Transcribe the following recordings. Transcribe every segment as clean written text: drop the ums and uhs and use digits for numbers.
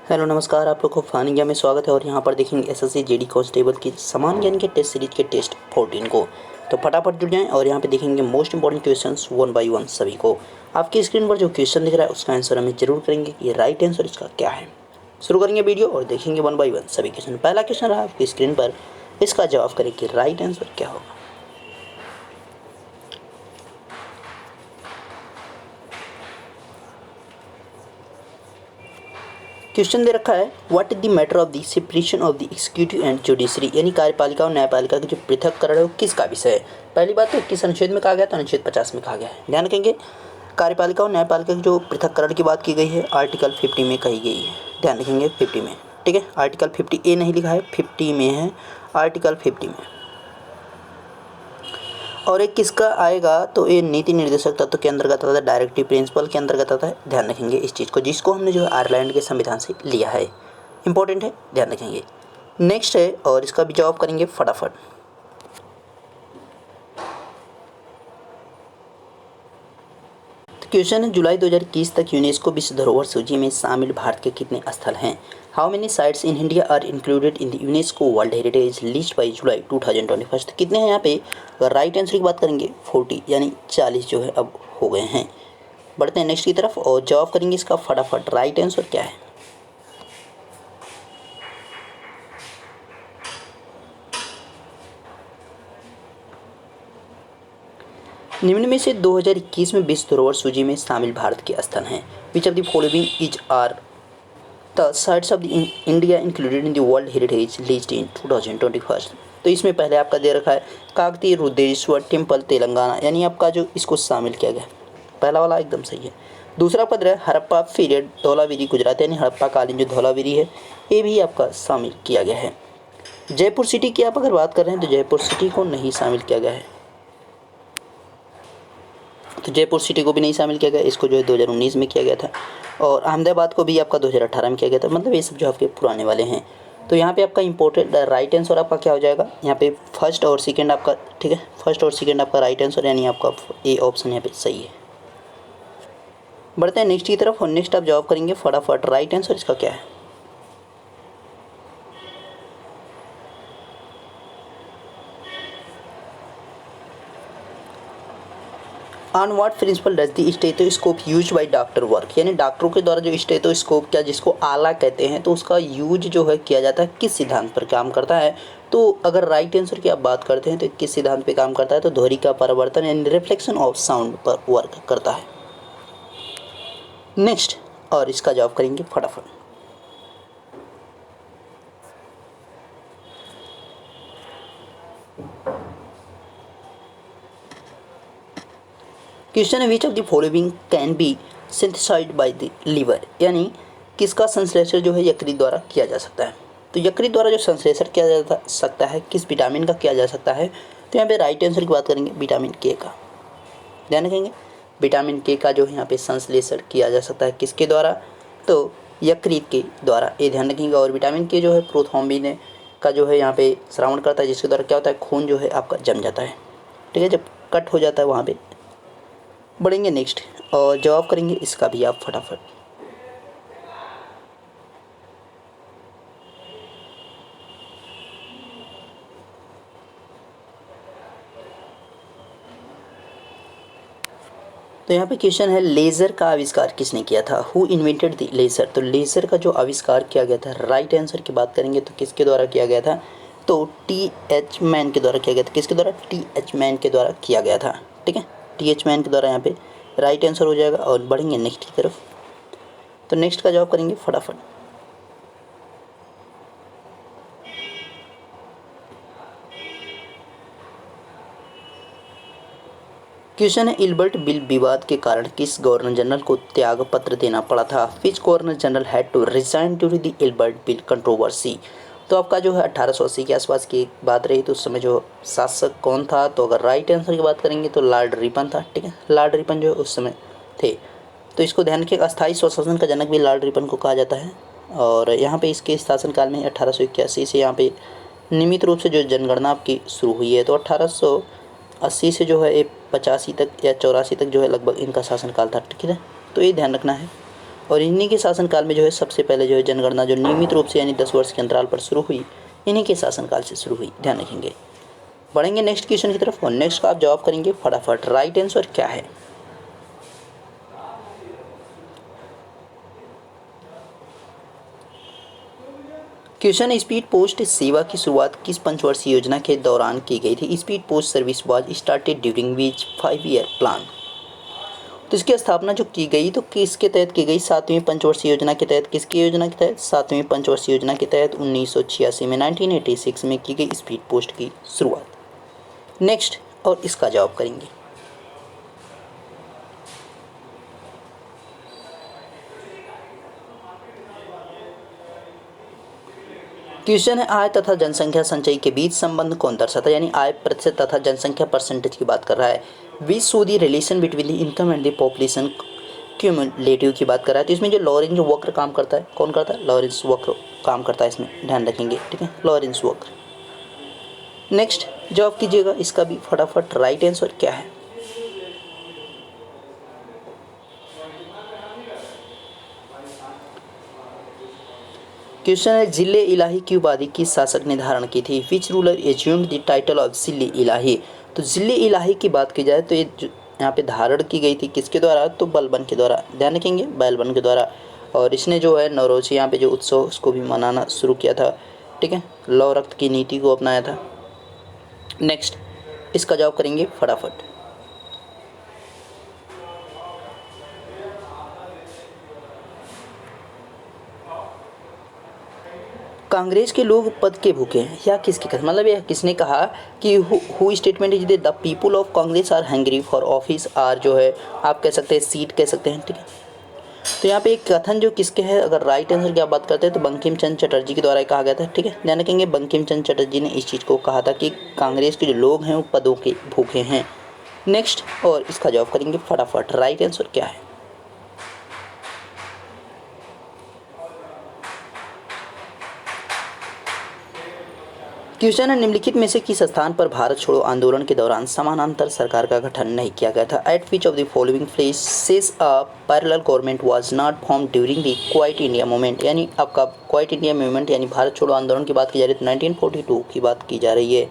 Hello नमस्कार, आप लोग को फन इंडिया में स्वागत है। और यहाँ पर देखेंगे एसएससी जीडी कांस्टेबल की समान ज्ञान के टेस्ट सीरीज के टेस्ट 14 को। तो फटाफट जुड़ जाएं और यहाँ पे देखेंगे most important questions one by one सभी को। आपकी स्क्रीन पर जो क्वेश्चन दिख रहा है उसका आंसर हमें जरूर करेंगे कि राइट आंसर इसका क्या है। शुरू करेंगे वीडियो और देखेंगे वन बाय वन सभी क्वेश्चन। पहला क्वेश्चन रहा आपकी स्क्रीन पर, इसका जवाब करें कि राइट आंसर क्या होगा। क्वेश्चन दे रखा है, what is the matter of the separation of the executive and judiciary, यानी कार्यपालिका और न्यायपालिका का जो पृथककरण है वो किसका विषय है। पहली बात तो किस अनुच्छेद में कहा गया, तो अनुच्छेद 50 में कहा गया है। ध्यान रखेंगे, कार्यपालिका और न्यायपालिका की जो पृथककरण की बात की गई है आर्टिकल 50 में कही गई है। ध्यान रखेंगे 50 में, ठीक है। आर्टिकल 50A नहीं लिखा है, 50 में है, आर्टिकल 50 में। और एक किसका आएगा, तो ये नीति निर्देशक तत्व के अंतर्गत आता है, डायरेक्टिव प्रिंसिपल के अंतर्गत आता है। ध्यान रखेंगे इस चीज़ को, जिसको हमने जो है आयरलैंड के संविधान से लिया है। इंपॉर्टेंट है, ध्यान रखेंगे। नेक्स्ट है और इसका भी जवाब करेंगे फटाफट। क्वेश्चन है, जुलाई 2021 तक यूनेस्को विश्व धरोहर सूची में शामिल भारत के कितने स्थल हैं। How many sites in India are included in the UNESCO world heritage list by July 2021। कितने हैं यहाँ पे, अगर राइट आंसर की बात करेंगे 40, यानी 40 जो है अब हो गए हैं। बढ़ते हैं नेक्स्ट की तरफ और जवाब करेंगे इसका फटाफट। राइट आंसर क्या है। निम्न में से 2021 में विश्व धरोहर सूची में शामिल भारत के स्थल हैं। Which of the following is are the sites of the India included in the world heritage list in 2021। तो इसमें पहले आपका दे रखा है काकतीय रुद्रेश्वर टेम्पल तेलंगाना, यानी आपका जो इसको शामिल किया गया। पहला वाला एकदम सही है। दूसरा पद है हड़प्पा पीरियड धौलावीरी गुजरात, यानी हड़प्पा कालीन जो धौलावीरी है ये भी आपका शामिल किया गया है। जयपुर सिटी की आप अगर बात कर रहे हैं तो जयपुर सिटी को नहीं शामिल किया गया है, तो जयपुर सिटी को भी नहीं शामिल किया गया, इसको जो है 2019 में किया गया था। और अहमदाबाद को भी आपका 2018 में किया गया था। मतलब ये सब जो आपके पुराने वाले हैं। तो यहाँ पे आपका इंपॉर्टेंट राइट आंसर आपका क्या हो जाएगा, यहाँ पे फर्स्ट और सेकंड आपका, ठीक है, फर्स्ट और सेकंड आपका राइट आंसर, यानी आपका ए ऑप्शन यहाँ पे सही है। बढ़ते हैं नेक्स्ट की तरफ और नेक्स्ट आप जवाब करेंगे फटाफट। राइट आंसर इसका क्या है। On what principle does the stethoscope use by doctor work, यानी डॉक्टरों के द्वारा जो स्टेथोस्कोप क्या जिसको आला कहते हैं, तो उसका यूज जो है किया जाता है किस सिद्धांत पर काम करता है। तो अगर राइट आंसर की आप बात करते हैं तो किस सिद्धांत पे काम करता है, तो ध्वनि का परावर्तन यानी रिफ्लेक्शन ऑफ साउंड पर वर्क करता है। नेक्स्ट और इसका जवाब करेंगे फटाफट। क्वेश्चन है, which of the following can be synthesised by the liver, यानी किसका संश्लेषण जो है यकृत द्वारा किया जा सकता है। तो यकृत द्वारा जो संश्लेषण किया जा सकता है किस विटामिन का किया जा सकता है, तो यहाँ पे राइट आंसर की बात करेंगे विटामिन के का। ध्यान रखेंगे, विटामिन के का जो है यहाँ पे संश्लेषण किया जा सकता है किसके द्वारा, तो यकृत के द्वारा, ये ध्यान रखेंगे। और विटामिन के जो है प्रोथ्रोम्बिन का जो है यहाँ पे श्रावण करता है, जिसके द्वारा क्या होता है खून जो है आपका जम जाता है, ठीक है, जब कट हो जाता है वहाँ पे। बढ़ेंगे नेक्स्ट और जवाब करेंगे इसका भी आप फटाफट। तो यहाँ पे क्वेश्चन है, लेज़र का आविष्कार किसने किया था। हु इन्वेंटेड द लेज़र, तो लेज़र का जो आविष्कार किया गया था, राइट आंसर की बात करेंगे तो किसके द्वारा किया गया था, तो टी.एच. मैन के द्वारा किया गया था। किसके द्वारा, टी.एच. मैन के द्वारा किया गया था, ठीक है, टी.एच. मैन के द्वारा यहाँ पे राइट आंसर हो जाएगा। और बढ़ेंगे नेक्स्ट की तरफ, तो नेक्स्ट का जवाब करेंगे फटाफट। क्वेश्चन है, इल्बर्ट बिल विवाद के कारण किस गवर्नर जनरल को त्याग पत्र देना पड़ा था। Which governor general had to resign during the Ilbert bill controversy. तो आपका जो है 1880 के आसपास की बात रही, तो उस समय जो शासक कौन था, तो अगर राइट आंसर की बात करेंगे तो लॉर्ड रिपन था, ठीक है, लॉर्ड रिपन जो उस समय थे। तो इसको ध्यान रखिए, अस्थायी स्वशासन का जनक भी लॉर्ड रिपन को कहा जाता है। और यहाँ पे इसके शासनकाल में 1881 से यहाँ पे नियमित रूप से जो जनगणना आपकी शुरू हुई है, तो 1880 से जो है 85 तक या 84 तक जो है लगभग इनका शासनकाल था, ठीक है। तो ये ध्यान रखना है। और इन्हीं के शासनकाल में जो है सबसे पहले जो है जनगणना जो नियमित रूप से यानी 10 वर्ष के अंतराल पर शुरू हुई, इन्हीं के शासनकाल से शुरू हुई, ध्यान रखेंगे। बढ़ेंगे नेक्स्ट क्वेश्चन की तरफ और नेक्स्ट का आप जवाब करेंगे फटाफट। राइट आंसर क्या है? क्वेश्चन, स्पीड पोस्ट सेवा की शुरुआत किस पंचवर्षीय योजना के दौरान की गई थी? Speed post service was started during which 5 year plan. तो इसकी स्थापना जो की गई तो किसके तहत की गई? 7वीं पंचवर्षीय योजना के तहत। किसकी योजना के तहत? 7वीं पंचवर्षीय योजना के तहत 1986 में 1986 में की गई स्पीड पोस्ट की शुरुआत। नेक्स्ट और इसका जवाब करेंगे। क्वेश्चन है, आय तथा जनसंख्या संचय के बीच संबंध कौन दर्शाता है? यानी आय प्रतिशत तथा जनसंख्या परसेंटेज की बात कर रहा है। We show the relation between the income and the population cumulative की बात कर रहा है। तो इसमें जो लॉरेंज वक्र काम करता है, कौन करता है? लॉरेंज वक्र काम करता है, इसमें ध्यान रखेंगे, ठीक है, लॉरेंज वक्र। नेक्स्ट जवाब कीजिएगा इसका भी फटाफट। राइट आंसर क्या है? क्वेश्चन है, जिले इलाही की उपाधि किस शासक ने धारण की थी? Which ruler assumed the title of जिले इलाही। तो जिले इलाही की बात की जाए तो ये यहाँ पे धारण की गई थी किसके द्वारा? तो बलबन के द्वारा, ध्यान रखेंगे, बलबन के द्वारा। और इसने जो है नौरोजी यहाँ पे जो उत्सव उसको भी मनाना शुरू किया था, ठीक है, लौ रक्त की नीति को अपनाया था। नेक्स्ट इसका जवाब करेंगे फटाफट। कांग्रेस के लोग पद के भूखे हैं, या किसकी कहा? मतलब यह किसने कहा कि who statement is the people of Congress are hungry for office, आर जो है आप कह सकते हैं सीट कह सकते हैं, ठीक है। तो यहाँ पे एक कथन जो किसके है, अगर राइट आंसर की आप बात करते हैं तो बंकिम चंद्र चटर्जी के द्वारा कहा गया था, ठीक है, ध्यान रखेंगे। बंकिम चंद्र चटर्जी ने इस चीज़ को कहा था कि कांग्रेस के जो लोग हैं वो पदों के भूखे हैं। नेक्स्ट और इसका जवाब करेंगे फटाफट। राइट आंसर क्या है? क्वेश्चन है, निम्नलिखित में से किस स्थान पर भारत छोड़ो आंदोलन के दौरान समानांतर सरकार का गठन नहीं किया गया था? Eight which of the following places a parallel government was not form during the quite India movement. यानी आपका क्वाइट इंडिया मूवमेंट यानी भारत छोड़ो आंदोलन की बात की जा रही है तो 1942 की बात की जा रही है,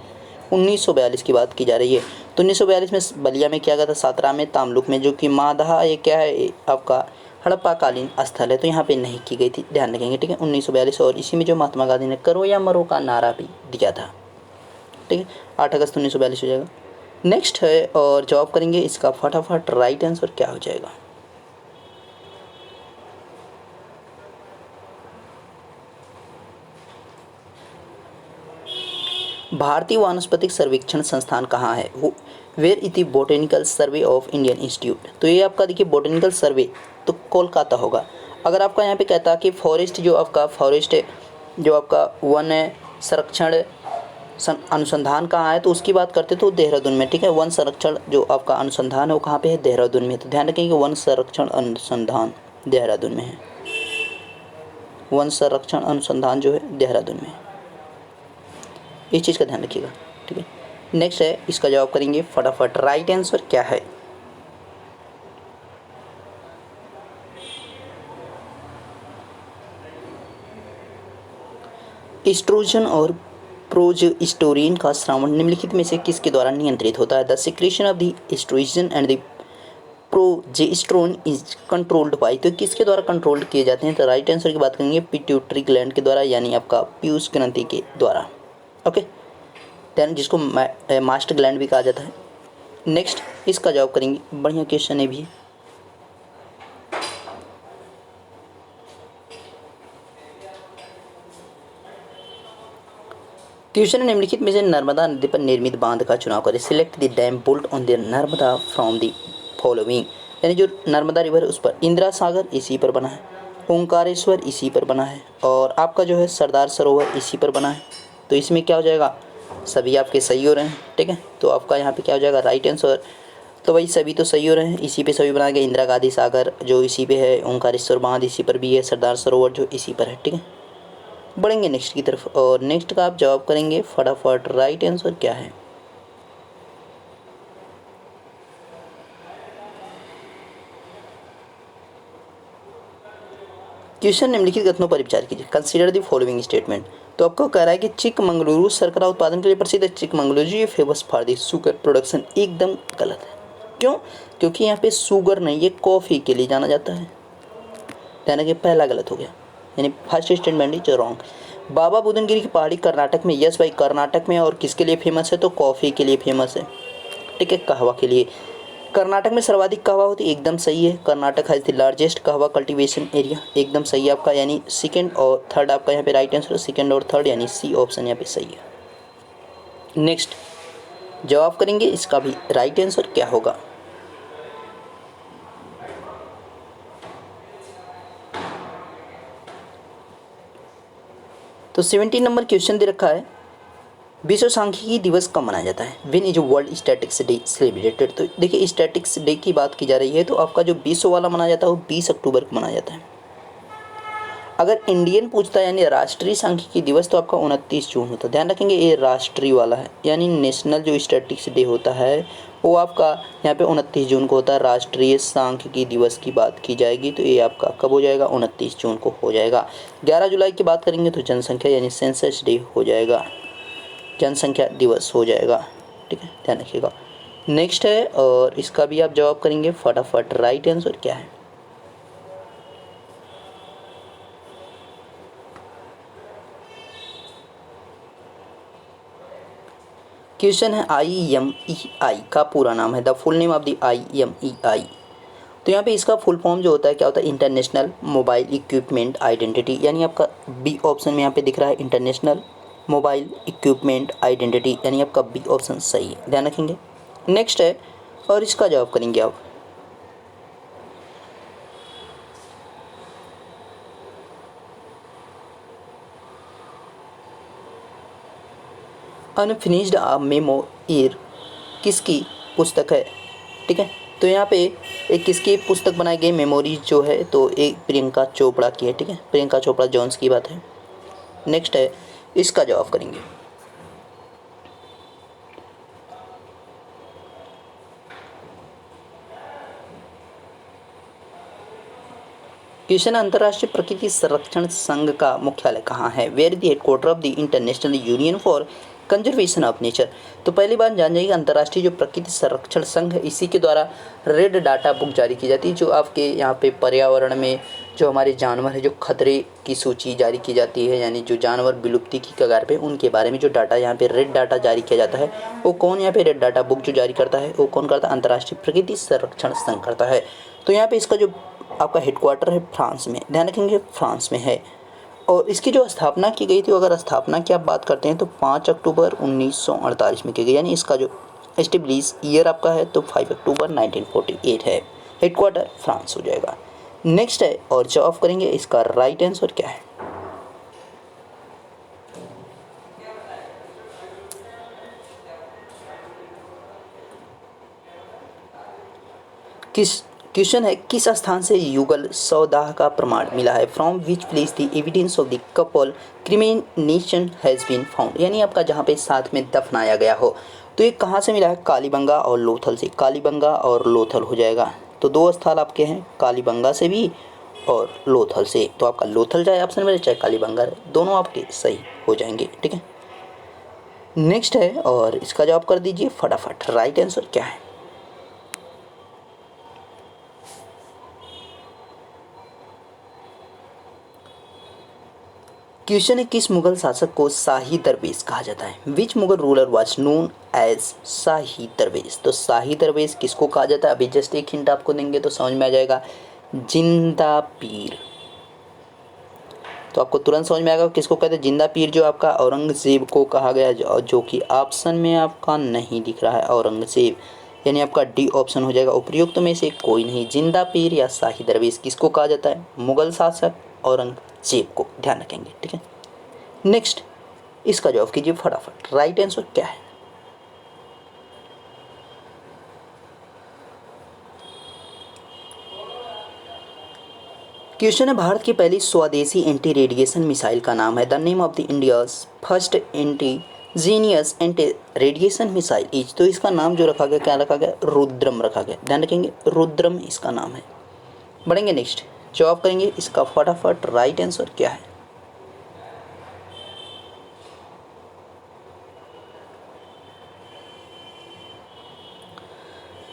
1942 की बात की जा रही है। तो 1942 में बलिया में किया गया था, सातरा में, तामलुक में, जो कि माधा ये क्या है आपका हड़प्पाकालीन स्थल है, तो यहाँ पे नहीं की गई थी, ध्यान रखेंगे, ठीक है, 1942। और इसी में जो महात्मा गांधी ने करो या मरो का नारा भी दिया था, ठीक है, 8 अगस्त 1942 हो जाएगा। नेक्स्ट है और जवाब करेंगे इसका फटाफट। राइट आंसर क्या हो जाएगा? भारतीय वानस्पतिक सर्वेक्षण संस्थान कहाँ है? वो वेयर इति botanical survey of Indian institute. तो ये आपका देखिए बोटेनिकल सर्वे तो कोलकाता होगा। अगर आपका यहाँ पे कहता है कि फॉरेस्ट जो आपका फॉरेस्ट जो आपका वन संरक्षण अनुसंधान कहाँ है तो उसकी बात करते तो देहरादून में, ठीक है। वन संरक्षण जो आपका अनुसंधान है वो कहाँ पे है? देहरादून में। तो ध्यान रखेंगे वन संरक्षण अनुसंधान देहरादून में है, वन संरक्षण अनुसंधान जो है देहरादून में है, इस चीज़ का ध्यान रखिएगा, ठीक है। नेक्स्ट है इसका जवाब करेंगे फटाफट। राइट आंसर क्या है? एस्ट्रोजन और प्रोजेस्टेरोन का स्रावन निम्नलिखित में से किसके द्वारा नियंत्रित होता है? The secretion of the estrogen and the progesterone is controlled by. तो किसके द्वारा कंट्रोल्ड किए जाते हैं? तो राइट आंसर की बात करेंगे पिट्यूटरी ग्लैंड के द्वारा, यानी आपका पीयूष ग्रंथि के द्वारा, ओके, देन जिसको मास्टर ग्लैंड भी कहा जाता है। नेक्स्ट इसका जवाब करेंगे, बढ़िया क्वेश्चन है भी। क्वेश्चन निम्नलिखित में से नर्मदा नदी पर निर्मित बांध का चुनाव करें। Select the dam built on the Narmada from the following. यानी जो नर्मदा रिवर है उस पर इंदिरा सागर इसी पर बना है, ओंकारेश्वर इसी पर बना है, और आपका जो है सरदार सरोवर इसी पर बना है। तो इसमें क्या हो जाएगा? सभी आपके सही हो रहे हैं, ठीक है। तो आपका यहाँ पे क्या हो जाएगा? Right answer. तो वही सभी तो सही हो रहे हैं, इसी पे सभी बनाए गए। इंदिरा गांधी सागर जो इसी पे है, ओंकारेश्वर बांध इसी पर भी है, सरदार सरोवर जो इसी पर है, ठीक है। बढ़ेंगे नेक्स्ट की तरफ और नेक्स्ट का आप जवाब करेंगे फटाफट। राइट आंसर क्या है? क्वेश्चन निम्नलिखित कथनों पर विचार कीजिए। Consider the following statement. तो आपको कह रहा है कि चिकमंगलुरु शर्करा उत्पादन के लिए प्रसिद्ध है। Chikmagaluru ji famous for the sugar production, एकदम गलत है। क्यों? क्योंकि यहाँ पे शुगर नहीं, ये कॉफ़ी के लिए जाना जाता है। यानी कि पहला गलत हो गया, यानी फर्स्ट स्टेटमेंट इज रॉन्ग। बाबा बुदनगिरी की पहाड़ी कर्नाटक में, यस भाई कर्नाटक में, और किसके लिए फेमस है? तो कॉफ़ी के लिए फेमस है, ठीक है, कहवा के लिए। कर्नाटक में सर्वाधिक कहवा होती है, एकदम सही है। कर्नाटक हैज़ द लार्जेस्ट कहवा कल्टीवेशन एरिया, एकदम सही है आपका, यानी सेकंड और थर्ड आपका यहाँ पे राइट आंसर, सेकंड और थर्ड, यानी सी ऑप्शन यहाँ पे सही है। नेक्स्ट जवाब करेंगे, इसका भी राइट आंसर क्या होगा? तो 17 नंबर क्वेश्चन दे रखा है, विश्व सांख्यिकी दिवस कब मनाया जाता है? When is world statics day celebrated? तो देखिए स्टैटिक्स डे की बात की जा रही है, तो आपका जो विश्व वाला मनाया जाता है वो 20 अक्टूबर को मनाया जाता है। अगर इंडियन पूछता है यानी राष्ट्रीय सांख्यिकी दिवस, तो आपका 29 जून होता है। ध्यान रखेंगे ये राष्ट्रीय वाला है, यानी नेशनल जो स्टैटिक्स डे होता है वो आपका यहाँ पे 29 जून को होता है। राष्ट्रीय सांख्यिकी दिवस की बात की जाएगी तो ये आपका कब हो जाएगा? 29 जून को हो जाएगा। 11 जुलाई की बात करेंगे तो जनसंख्या यानी सेंसस डे हो जाएगा, जनसंख्या दिवस हो जाएगा, ठीक है, ध्यान रखिएगा। नेक्स्ट है, और इसका भी आप जवाब करेंगे फटाफट। राइट आंसर क्या है? क्वेश्चन है IMEI का पूरा नाम है, the full name of the IMEI। तो यहाँ पे इसका फुल फॉर्म जो होता है क्या होता है? इंटरनेशनल मोबाइल इक्विपमेंट आइडेंटिटी, यानी आपका बी ऑप्शन में यहाँ पे दिख रहा है इंटरनेशनल मोबाइल इक्विपमेंट आइडेंटिटी, यानी आपका बी ऑप्शन सही है, ध्यान रखेंगे। नेक्स्ट है, और इसका जवाब करेंगे आप। अनफिनिश्ड अ मेमोइर किसकी पुस्तक है? ठीक है, तो यहाँ पे एक किसकी पुस्तक बनाई गई मेमोरीज जो है, तो एक प्रियंका चोपड़ा की है, ठीक है, प्रियंका चोपड़ा जोन्स की बात है। नेक्स्ट है, इसका जवाब करेंगे। क्वेश्चन, अंतर्राष्ट्रीय प्रकृति संरक्षण संघ का मुख्यालय कहाँ है? Where the headquarter of the international union for conservation of nature? तो पहली बात जान जाइए, अंतर्राष्ट्रीय जो प्रकृति संरक्षण संघ है इसी के द्वारा रेड डाटा बुक जारी की जाती है, जो आपके यहाँ पे पर्यावरण में जो हमारे जानवर है, जो खतरे की सूची जारी की जाती है, यानी जो जानवर विलुप्ति की कगार पे, उनके बारे में जो डाटा यहाँ पे रेड डाटा जारी किया जाता है, वो कौन यहाँ पे रेड डाटा बुक जो जारी करता है, वो कौन करता है? अंतर्राष्ट्रीय प्रकृति संरक्षण संघ करता है। तो यहाँ पे इसका जो आपका हेडक्वार्टर है फ्रांस में, ध्यान रखेंगे फ्रांस में है। और इसकी जो स्थापना की गई थी, अगर स्थापना की आप बात करते हैं तो 5 अक्टूबर 1948 में की गई, यानी इसका जो एस्टेब्लिश ईयर आपका है तो 5 अक्टूबर 1948 है। हेडक्वार्टर फ्रांस हो जाएगा। नेक्स्ट है, और जवाब करेंगे, इसका राइट आंसर क्या है? क्वेश्चन है, किस स्थान से युगल सौदाह का प्रमाण मिला है? From which place the evidence of the couple cremation has been found, यानी आपका जहाँ पे साथ में दफनाया गया हो। तो ये कहाँ से मिला है? कालीबंगा और लोथल से, कालीबंगा और लोथल हो जाएगा। तो दो स्थल आपके हैं, कालीबंगा से भी और लोथल से। तो आपका लोथल चाहे ऑप्शन में चाहे कालीबंगा, दोनों आपके सही हो जाएंगे, ठीक है। नेक्स्ट है, और इसका जवाब कर दीजिए फटाफट। राइट आंसर क्या है? क्वेश्चन है, किस मुगल शासक को शाही दरवेश कहा जाता है? Which Mughal ruler was known as शाही दरवेश? तो शाही दरवेश किसको कहा जाता है? अभी जस्ट एक हिंट आपको देंगे तो समझ में आ जाएगा, जिंदा पीर। तो आपको तुरंत समझ में आएगा किसको कहते हैं, जिंदा पीर, जो आपका औरंगजेब को कहा गया, जो कि ऑप्शन में आपका नहीं दिख रहा है औरंगजेब, यानी आपका डी ऑप्शन हो जाएगा। उपयुक्त में से कोई नहीं, जिंदा पीर या शाही दरवेश किसको कहा जाता है? मुगल शासक औरंगजेब को, ध्यान रखेंगे, ठीक है। नेक्स्ट, इसका जवाब कीजिए फटाफट। राइट आंसर क्या है? क्वेश्चन है, भारत की पहली स्वदेशी एंटी रेडिएशन मिसाइल का नाम है? The name of the India's first indigenous anti radiation missile is? तो इसका नाम जो रखा गया, क्या रखा गया? रुद्रम रखा गया, ध्यान रखेंगे, रुद्रम इसका नाम है। बढ़ेंगे नेक्स्ट, जवाब करेंगे इसका फटाफट। राइट आंसर क्या है?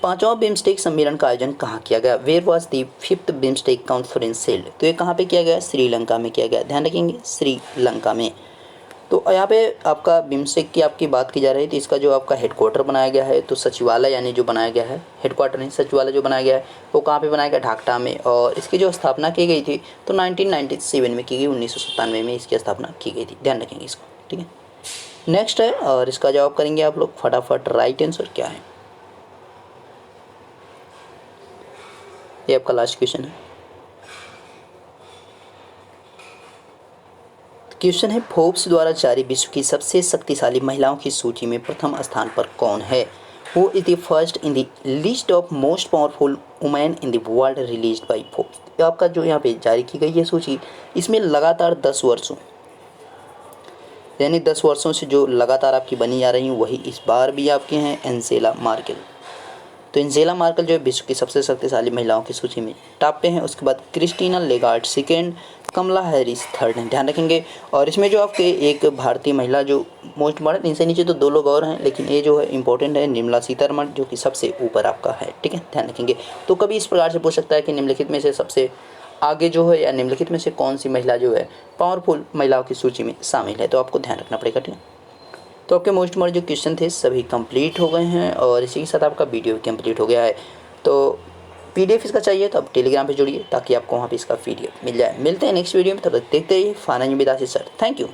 पांचवा बिम्स्टेक सम्मेलन का आयोजन कहाँ किया गया? Where was the 5th BIMSTEC conference held? तो ये कहाँ पे किया गया? श्रीलंका में किया गया। ध्यान रखेंगे श्रीलंका में। तो यहाँ पे आपका बिम्स्टेक की आपकी बात की जा रही है, तो इसका जो आपका हेडक्वार्टर बनाया गया है, तो सचिवालय यानी जो बनाया गया है, हेडक्वार्टर नहीं सचिवालय जो बनाया गया है वो कहाँ पे बनाया गया? ढाका में। और इसकी जो स्थापना की गई थी तो 1997 में की गई, 1997 में इसकी स्थापना की गई थी। ध्यान रखेंगे इसको, ठीक है। नेक्स्ट है और इसका जवाब करेंगे आप लोग फटाफट। राइट आंसर क्या है? ये आपका लास्ट क्वेश्चन है। क्वेश्चन है फोर्ब्स द्वारा जारी विश्व की सबसे शक्तिशाली महिलाओं की सूची में प्रथम स्थान पर कौन है? Who is the first in the list of most powerful women in the world released by Forbes? आपका जो यहाँ पे जारी की गई है सूची, इसमें लगातार 10 वर्षों यानी 10 वर्षों से जो लगातार आपकी बनी आ रही हैं वही इस बार भी आपके हैं एंजेला मार्केल। तो एंजेला मार्केल जो है विश्व की सबसे शक्तिशाली महिलाओं की सूची में टॉप पे हैं। उसके बाद क्रिस्टीना लेगार्ड सेकेंड, कमला हैरिस थर्ड हैं। ध्यान रखेंगे। और इसमें जो आपके एक भारतीय महिला जो मोस्ट मॉडर्न, इनसे नीचे तो 2 लोग और हैं, लेकिन ये जो है इंपॉर्टेंट है निर्मला सीतारमण जो कि सबसे ऊपर आपका है, ठीक है। ध्यान रखेंगे। तो कभी इस प्रकार से पूछ सकता है कि निम्नलिखित में से सबसे आगे जो है या निम्नलिखित में से कौन सी महिला जो है पावरफुल महिलाओं की सूची में शामिल है, तो आपको ध्यान रखना पड़ेगा, ठीक है। तो आपके मोस्ट मॉडर्न जो क्वेश्चन थे सभी कंप्लीट हो गए हैं और इसी के साथ आपका वीडियो भी कंप्लीट हो गया है। तो पीडीएफ इसका चाहिए तो आप टेलीग्राम पे जुड़िए ताकि आपको वहाँ पे इसका पीडीएफ मिल जाए। मिलते हैं नेक्स्ट वीडियो में, तब तक देखते रहिए फाना विदासी सर। Thank you.